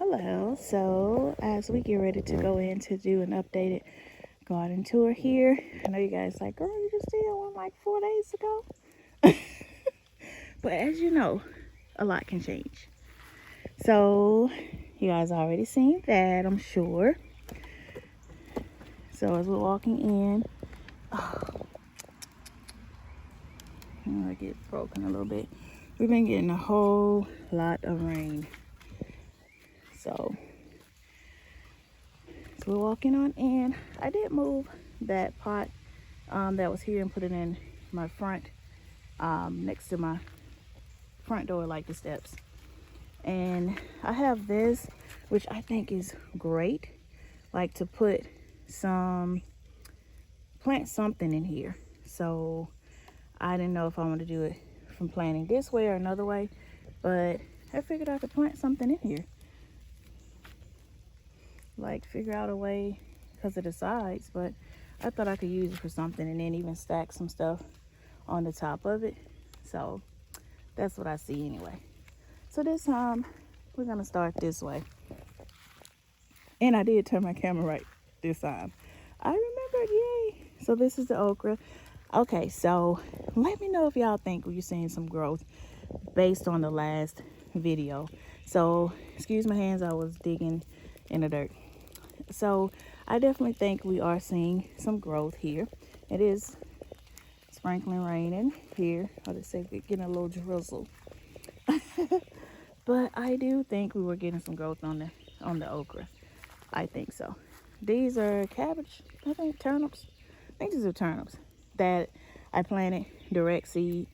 Hello. So, as we get ready to go in to do an updated garden tour here, I know you guys like, girl, you just did one like 4 days ago. But as you know, a lot can change. So, you guys already seen that, I'm sure. So, as we're walking in, I'm gonna get broken a little bit. We've been getting a whole lot of rain. So we're walking on in. I did move that pot that was here and put it in my front, next to my front door, like the steps. And I have this, which I think is great, like to plant something in here. So I didn't know if I want to do it from planting this way or another way, but I figured I could plant something in here. Like figure out a way because of the sides, but I thought I could use it for something and then even stack some stuff on the top of it. So that's what I see anyway. So this time we're gonna start this way. And I did turn my camera right this time. I remembered, yay. So this is the okra. Okay, so let me know if y'all think we're seeing some growth based on the last video. So excuse my hands, I was digging in the dirt. So I definitely think we are seeing some growth here. It is sprinkling raining here. I'll just say we're getting a little drizzle. But I do think we were getting some growth on the okra. I think so. These are cabbage, I think turnips. I think these are turnips that I planted direct seed.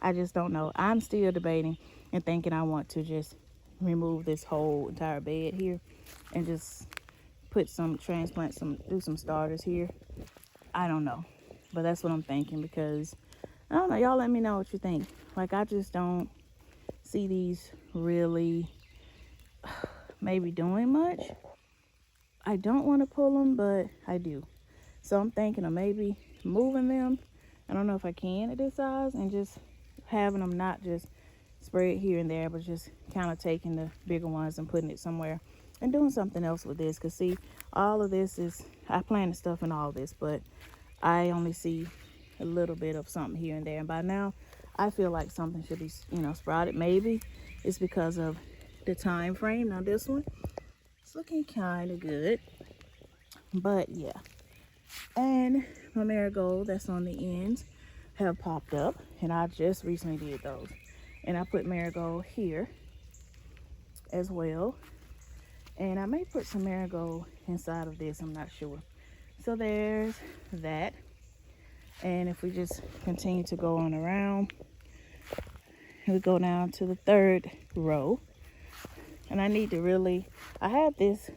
I just don't know. I'm still debating and thinking I want to just remove this whole entire bed here and just do some starters here. I don't know, but that's what I'm thinking, because I don't know, y'all let me know what you think. Like, I just don't see these really maybe doing much. I don't want to pull them, but I do. So I'm thinking of maybe moving them. I don't know if I can at this size, and just having them not just spread here and there, but just kind of taking the bigger ones and putting it somewhere and doing something else with this. Because see, all of this is, I planted stuff in all this, but I only see a little bit of something here and there. And by now I feel like something should be, sprouted. Maybe it's because of the time frame. Now this one, it's looking kind of good, but yeah. And my marigold that's on the ends have popped up, and I just recently did those. And I put marigold here as well. And I may put some marigold inside of this, I'm not sure. So there's that. And if we just continue to go on around, we go down to the third row. And I need to really, I had this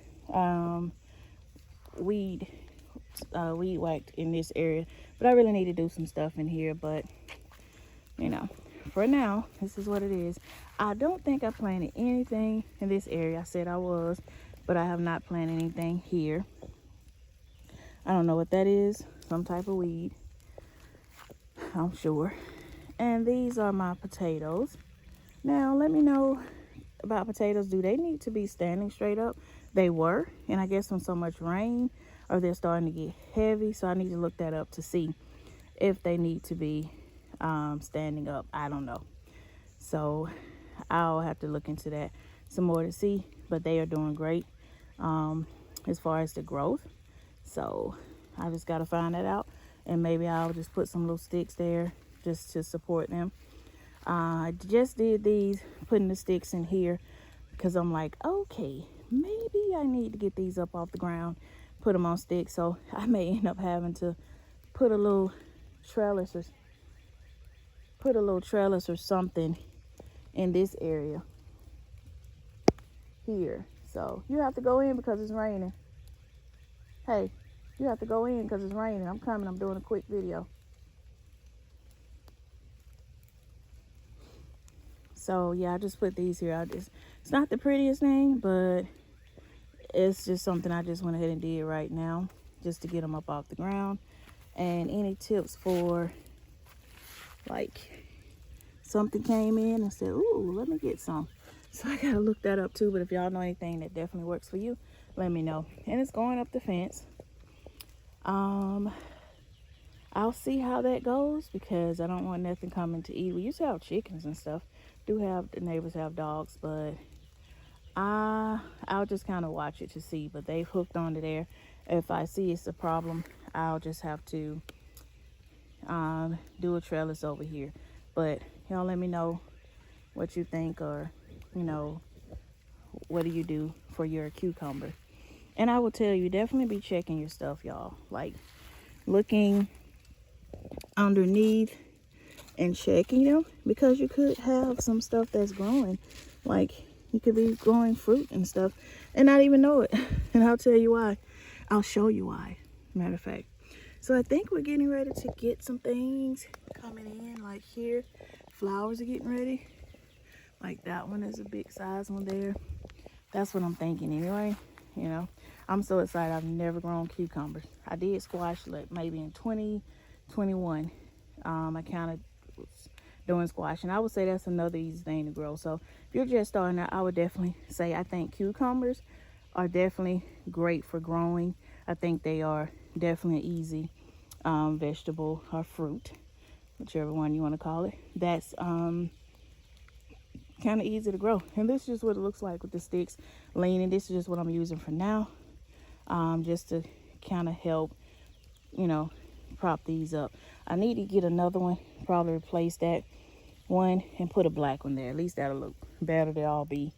weed whacked in this area, but I really need to do some stuff in here. But for now, this is what it is. I don't think I planted anything in this area. I said I was, but I have not planted anything here. I don't know what that is, some type of weed, I'm sure. And these are my potatoes. Now let me know about potatoes. Do they need to be standing straight up? They were, and I guess from so much rain, or they're starting to get heavy, so I need to look that up to see if they need to be standing up. I don't know, so I'll have to look into that some more to see. But they are doing great as far as the growth, so I just got to find that out, and maybe I'll just put some little sticks there just to support them. I just did these, putting the sticks in here, because I'm like, okay, maybe I need to get these up off the ground, put them on sticks. So I may end up having to put a little trellis or something in this area here. So you have to go in because it's raining. Hey, you have to go in because it's raining. I'm coming. I'm doing a quick video. So yeah, I just put these here. It's not the prettiest thing, but it's just something I just went ahead and did right now, just to get them up off the ground. And any tips for, like, something came in and said, ooh, let me get some. So I gotta look that up too. But if y'all know anything that definitely works for you, let me know. And it's going up the fence. I'll see how that goes because I don't want nothing coming to eat. We used to have chickens and stuff. Do have the neighbors have dogs, but I'll just kind of watch it to see. But they've hooked onto there. If I see it's a problem, I'll just have to do a trellis over here. But y'all let me know what you think, or what do you do for your cucumber. And I will tell you, definitely be checking your stuff, y'all. Like looking underneath and checking them, because you could have some stuff that's growing. Like you could be growing fruit and stuff and not even know it. And I'll tell you why. I'll show you why, matter of fact. So I think we're getting ready to get some things coming in. Like here, flowers are getting ready. Like that one is a big size one there. That's what I'm thinking anyway. I'm so excited. I've never grown cucumbers. I did squash like maybe in 2021. I kind of was doing squash, and I would say that's another easy thing to grow. So if you're just starting out, I would definitely say I think cucumbers are definitely great for growing. I think they are definitely an easy vegetable or fruit, whichever one you want to call it. That's kind of easy to grow. And this is just what it looks like with the sticks leaning. This is just what I'm using for now, just to kind of help prop these up. I need to get another one, probably replace that one and put a black one there. At least that'll look better. They'll all be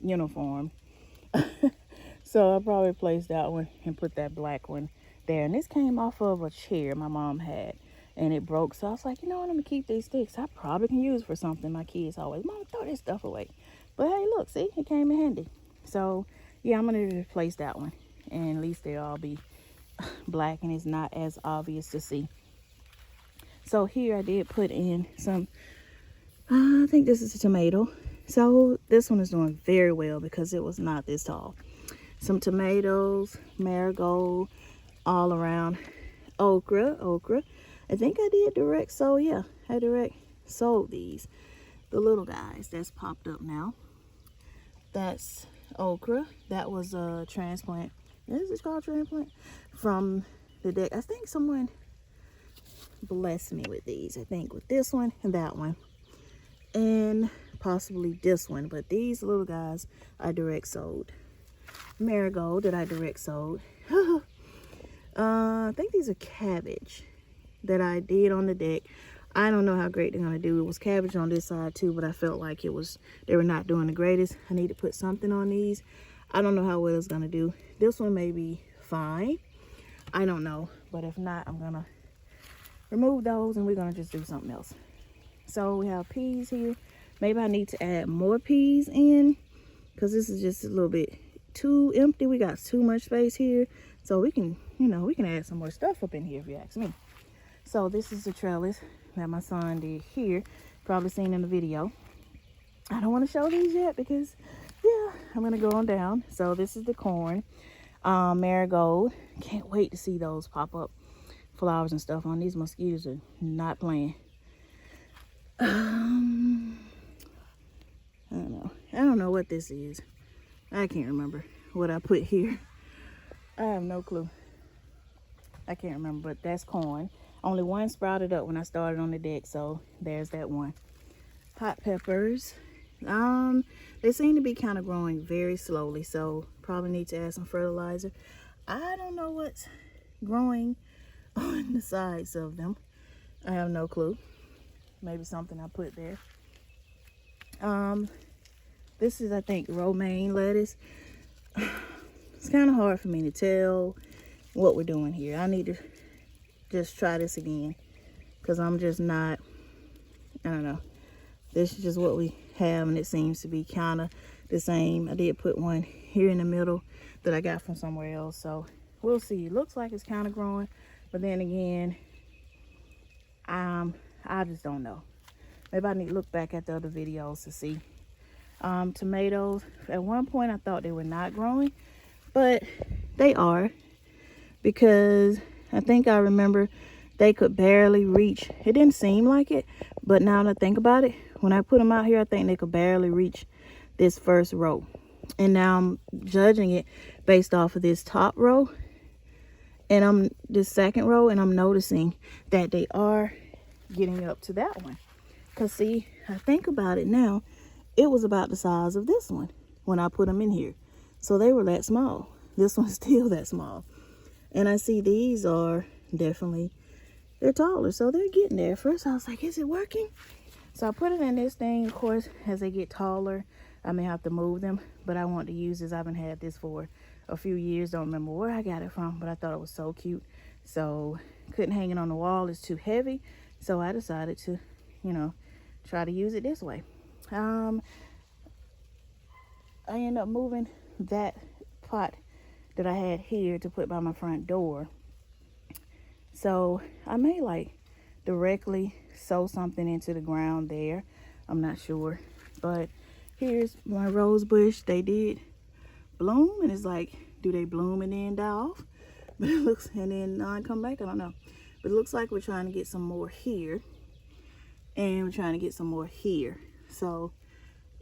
uniform. So I'll probably replace that one and put that black one there. And this came off of a chair my mom had, and it broke. So I was like, you know what, I'm gonna keep these sticks. I probably can use for something. My kids always, Mom, throw this stuff away. But hey, look, see, it came in handy. So yeah, I'm gonna replace that one, and at least they'll all be black and it's not as obvious to see. So here I did put in some, I think this is a tomato. So this one is doing very well because it was not this tall. Some tomatoes, marigold, all around. Okra. I think I did direct sow. Yeah, I direct sowed these. The little guys that's popped up now. That's okra. That was a transplant. Is it called transplant? From the deck. I think someone blessed me with these. I think with this one and that one. And possibly this one. But these little guys I direct sowed. Marigold that I direct sowed. I think these are cabbage that I did on the deck. I don't know how great they're gonna do. It was cabbage on this side too, but I felt like they were not doing the greatest. I need to put something on these. I don't know how well it's gonna do. This one may be fine. I don't know, but if not, I'm gonna remove those and we're gonna just do something else. So we have peas here. Maybe I need to add more peas in because this is just a little bit too empty. We got too much space here, so we can add some more stuff up in here if you ask me. So this is the trellis that my son did here, probably seen in the video. I don't want to show these yet because yeah, I'm gonna go on down. So this is the corn, marigold. Can't wait to see those pop up flowers and stuff on. These mosquitoes are not playing. I don't know what this is. I can't remember what I put here. I have no clue. I can't remember, but that's corn. Only one sprouted up when I started on the deck, so there's that one. Hot peppers. They seem to be kind of growing very slowly, so probably need to add some fertilizer. I don't know what's growing on the sides of them. I have no clue. Maybe something I put there. This is, I think, romaine lettuce. It's kind of hard for me to tell what we're doing here. I need to just try this again because I'm just not, I don't know. This is just what we have, and it seems to be kind of the same. I did put one here in the middle that I got from somewhere else, so we'll see. It looks like it's kind of growing, but then again, I just don't know. Maybe I need to look back at the other videos to see. Tomatoes, at one point I thought they were not growing, but they are, because I think I remember they could barely reach. It didn't seem like it, but now that I think about it, when I put them out here, I think they could barely reach this first row. And now I'm judging it based off of this top row and I'm this second row, and I'm noticing that they are getting up to that one. Because see, I think about it now, it was about the size of this one when I put them in here. So they were that small. This one's still that small. And I see these are definitely, they're taller. So they're getting there. First I was like, is it working? So I put it in this thing. Of course, as they get taller, I may have to move them. But I want to use this. I haven't had this for a few years. Don't remember where I got it from. But I thought it was so cute. So couldn't hang it on the wall. It's too heavy. So I decided to, you know, try to use it this way. I ended up moving that pot that I had here to put by my front door. So I may like directly sow something into the ground there. I'm not sure. But here's my rose bush. They did bloom, and it's like, do they bloom and then die off? But it looks, and then not come back, I don't know. But it looks like we're trying to get some more here. And we're trying to get some more here. So,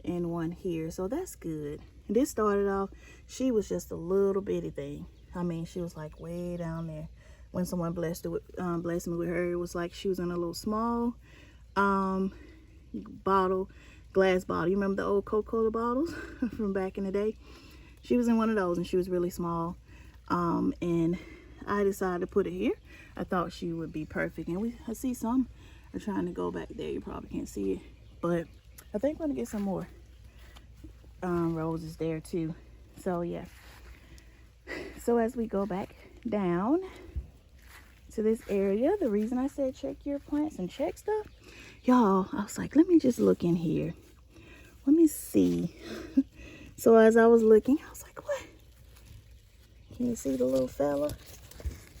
and one here. So that's good. And this started off, she was just a little bitty thing. I mean, she was like way down there. When someone blessed me with her, it was like she was in a little small bottle, glass bottle. You remember the old Coca-Cola bottles from back in the day? She was in one of those, and she was really small. And I decided to put it here. I thought she would be perfect. And I see some are trying to go back there. You probably can't see it, but I think I'm gonna get some more roses there too. So yeah. So as we go back down to this area, the reason I said check your plants and check stuff, y'all, I was like, let me just look in here. Let me see. So as I was looking, I was like, what? Can you see the little fella?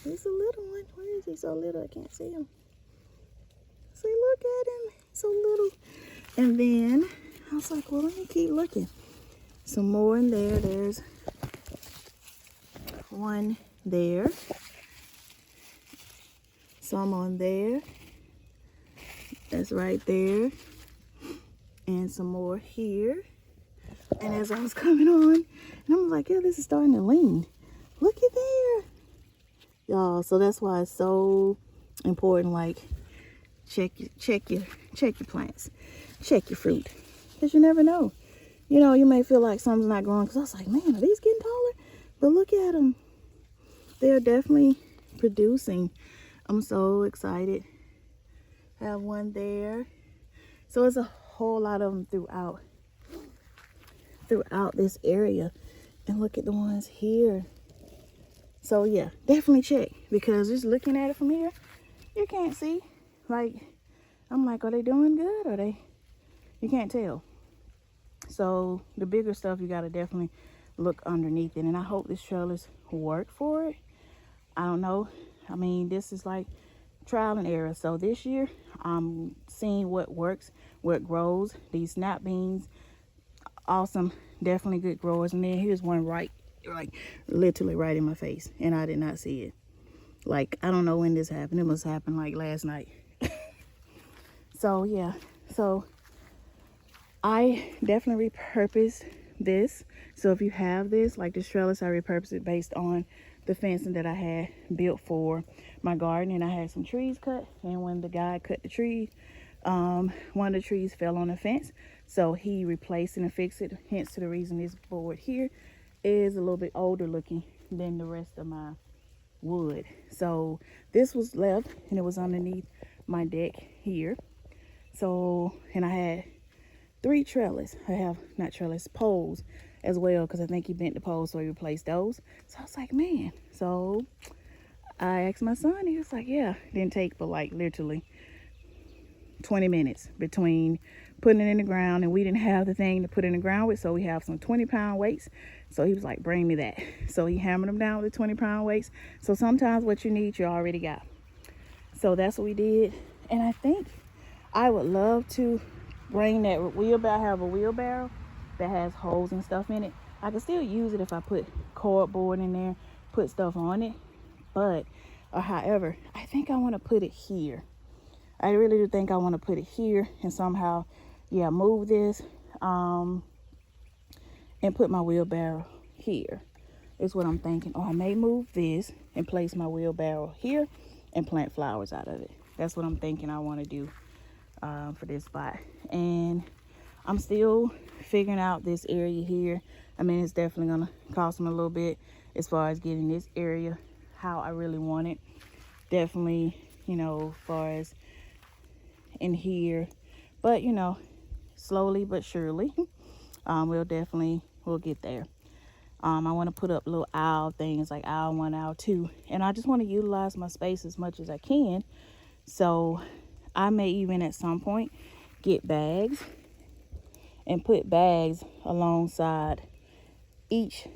He's a little one. Where is he? So little, I can't see him. See, look at him. So little. And then I was like, well, let me keep looking. Some more in there. There's one there. Some on there. That's right there. And some more here. And as I was coming on, and I'm like, yeah, this is starting to lean. Look at there. Y'all, so that's why it's so important, like, check your plants. Check your fruit. Because you never know. You know, you may feel like something's not growing. Because I was like, man, are these getting taller? But look at them. They're definitely producing. I'm so excited. Have one there. So there's a whole lot of them throughout this area. And look at the ones here. So yeah, definitely check. Because just looking at it from here, you can't see. Like, I'm like, are they doing good? Or you can't tell. So the bigger stuff, you got to definitely look underneath it. And I hope this trellis work for it. I don't know. I mean, this is like trial and error. So this year, I'm seeing what works, what grows. These snap beans, awesome. Definitely good growers. And then here's one right, like literally right in my face. And I did not see it. Like, I don't know when this happened. It must happen like last night. So yeah. So I definitely repurposed this. So if you have this, like this trellis, I repurposed it based on the fencing that I had built for my garden. And I had some trees cut. And when the guy cut the tree, one of the trees fell on the fence. So he replaced it and fixed it. Hence to the reason this board here is a little bit older looking than the rest of my wood. So this was left, and it was underneath my deck here. So, and I had 3 trellis. I have, not trellis, poles as well, because I think he bent the poles, so he replaced those. So I was like, man. So I asked my son, he was like, yeah. Didn't take but like literally 20 minutes between putting it in the ground, and we didn't have the thing to put in the ground with, so we have some 20-pound weights. So he was like, bring me that. So he hammered them down with the 20-pound weights. So sometimes what you need, you already got. So that's what we did. And I think I would love to bring that wheelbarrow. I have a wheelbarrow that has holes and stuff in it. I can still use it if I put cardboard in there, put stuff on it. But, or however, I think I want to put it here. I really do think I want to put it here and somehow yeah, move this and put my wheelbarrow here is what I'm thinking. Or I may move this and place my wheelbarrow here and plant flowers out of it. That's what I'm thinking I want to do for this spot. And I'm still figuring out this area here. I mean, it's definitely gonna cost me a little bit as far as getting this area how I really want it. Definitely, you know, as far as in here, but you know, slowly but surely, we'll get there. I want to put up little aisle things like aisle 1, aisle 2, and I just want to utilize my space as much as I can. So I may even at some point get bags and put bags alongside each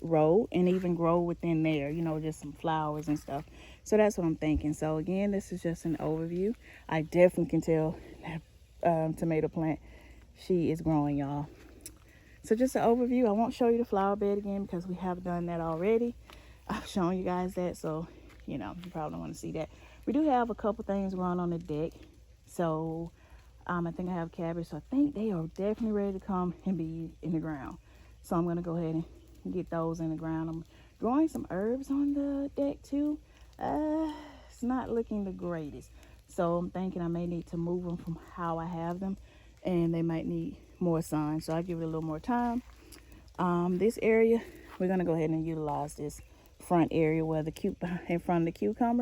row and even grow within there, you know, just some flowers and stuff. So that's what I'm thinking. So again, this is just an overview. I definitely can tell that tomato plant, she is growing, y'all. So just an overview. I won't show you the flower bed again because we have done that already. I've shown you guys that, so you know you probably don't want to see that. We do have a couple things growing on the deck. So I think I have cabbage, so I think they are definitely ready to come and be in the ground. So I'm going to go ahead and get those in the ground. I'm growing some herbs on the deck too. It's not looking the greatest. So I'm thinking I may need to move them from how I have them, and they might need more sun. So I'll give it a little more time. This area, we're going to go ahead and utilize this front area where the in front of the cucumber.